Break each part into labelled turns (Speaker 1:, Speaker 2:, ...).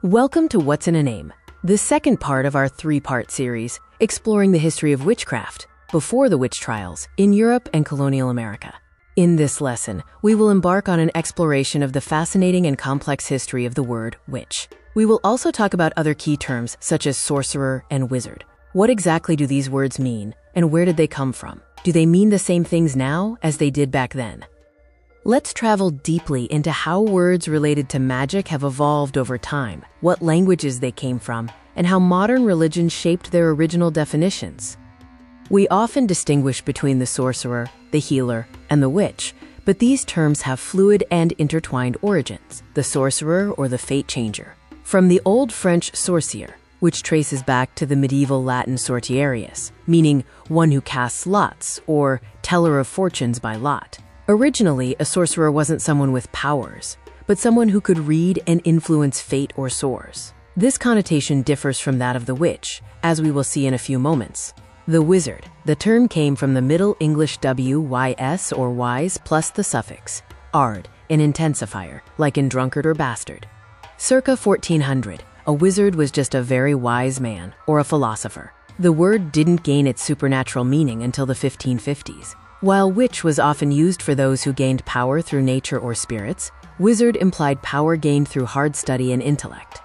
Speaker 1: Welcome to What's in a Name, the second part of our three-part series exploring the history of witchcraft before the witch trials in Europe and colonial America. In this lesson, we will embark on an exploration of the fascinating and complex history of the word witch. We will also talk about other key terms such as sorcerer and wizard. What exactly do these words mean, and where did they come from? Do they mean the same things now as they did back then? Let's travel deeply into how words related to magic have evolved over time, what languages they came from, and how modern religion shaped their original definitions. We often distinguish between the sorcerer, the healer, and the witch, but these terms have fluid and intertwined origins. The sorcerer or the fate changer, from the Old French sorcier, which traces back to the medieval Latin sortiarius, meaning one who casts lots or teller of fortunes by lot. Originally, a sorcerer wasn't someone with powers, but someone who could read and influence fate or sores. This connotation differs from that of the witch, as we will see in a few moments. The wizard. The term came from the Middle English wys or wise plus the suffix ard, an intensifier, like in drunkard or bastard. Circa 1400, a wizard was just a very wise man or a philosopher. The word didn't gain its supernatural meaning until the 1550s. While witch was often used for those who gained power through nature or spirits, wizard implied power gained through hard study and intellect.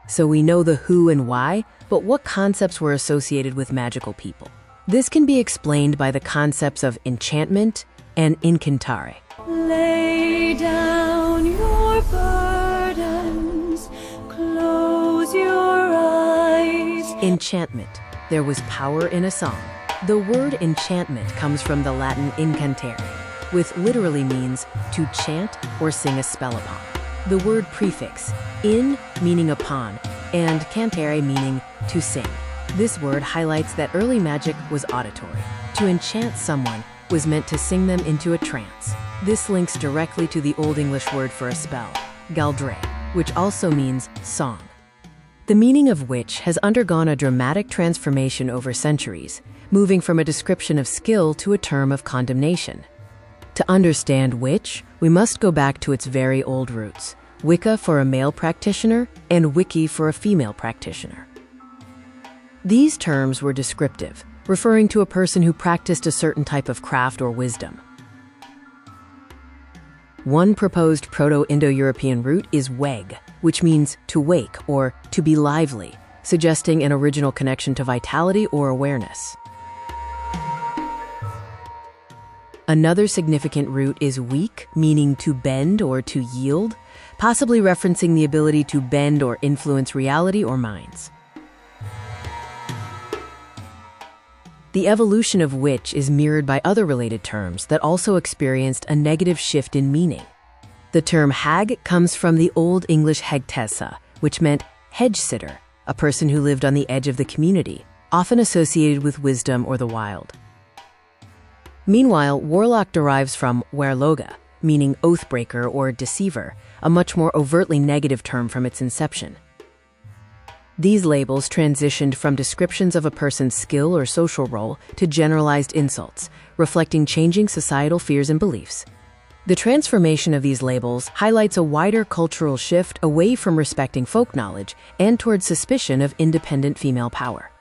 Speaker 1: So we know the who and why, but what concepts were associated with magical people? This can be explained by the concepts of enchantment and incantare.
Speaker 2: Lay down your burdens, close your eyes.
Speaker 1: Enchantment. There was power in a song. The word enchantment comes from the Latin incantare, which literally means to chant or sing a spell upon. The word prefix, in meaning upon, and cantare meaning to sing. This word highlights that early magic was auditory. To enchant someone was meant to sing them into a trance. This links directly to the Old English word for a spell, galdre, which also means song. The meaning of witch has undergone a dramatic transformation over centuries, moving from a description of skill to a term of condemnation. To understand witch, we must go back to its very old roots, Wicca for a male practitioner and Wicci for a female practitioner. These terms were descriptive, referring to a person who practiced a certain type of craft or wisdom. One proposed Proto-Indo-European root is weg, which means to wake or to be lively, suggesting an original connection to vitality or awareness. Another significant root is weak, meaning to bend or to yield, possibly referencing the ability to bend or influence reality or minds. The evolution of witch is mirrored by other related terms that also experienced a negative shift in meaning. The term hag comes from the Old English hegtessa, which meant hedge sitter, a person who lived on the edge of the community, often associated with wisdom or the wild. Meanwhile, warlock derives from werloga, meaning oathbreaker or deceiver, a much more overtly negative term from its inception. These labels transitioned from descriptions of a person's skill or social role to generalized insults, reflecting changing societal fears and beliefs. The transformation of these labels highlights a wider cultural shift away from respecting folk knowledge and towards suspicion of independent female power.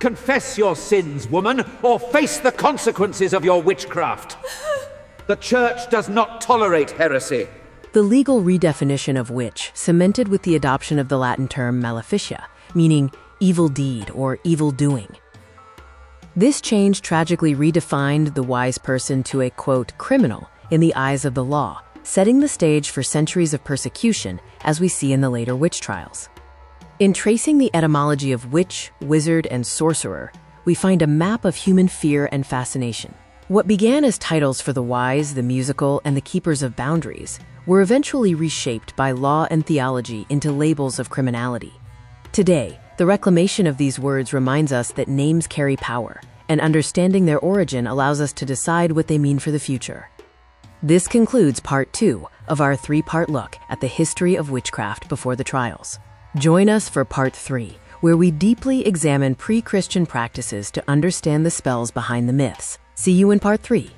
Speaker 3: Confess your sins, woman, or face the consequences of your witchcraft. The Church does not tolerate heresy.
Speaker 1: The legal redefinition of witch cemented with the adoption of the Latin term maleficia, meaning evil deed or evil doing. This change tragically redefined the wise person to a, quote, criminal in the eyes of the law, setting the stage for centuries of persecution, as we see in the later witch trials. In tracing the etymology of witch, wizard, and sorcerer, we find a map of human fear and fascination. What began as titles for the wise, the musical, and the keepers of boundaries were eventually reshaped by law and theology into labels of criminality. Today, the reclamation of these words reminds us that names carry power, and understanding their origin allows us to decide what they mean for the future. This concludes part 2 of our three-part look at the history of witchcraft before the trials. Join us for part 3, where we deeply examine pre-Christian practices to understand the spells behind the myths. See you in part 3.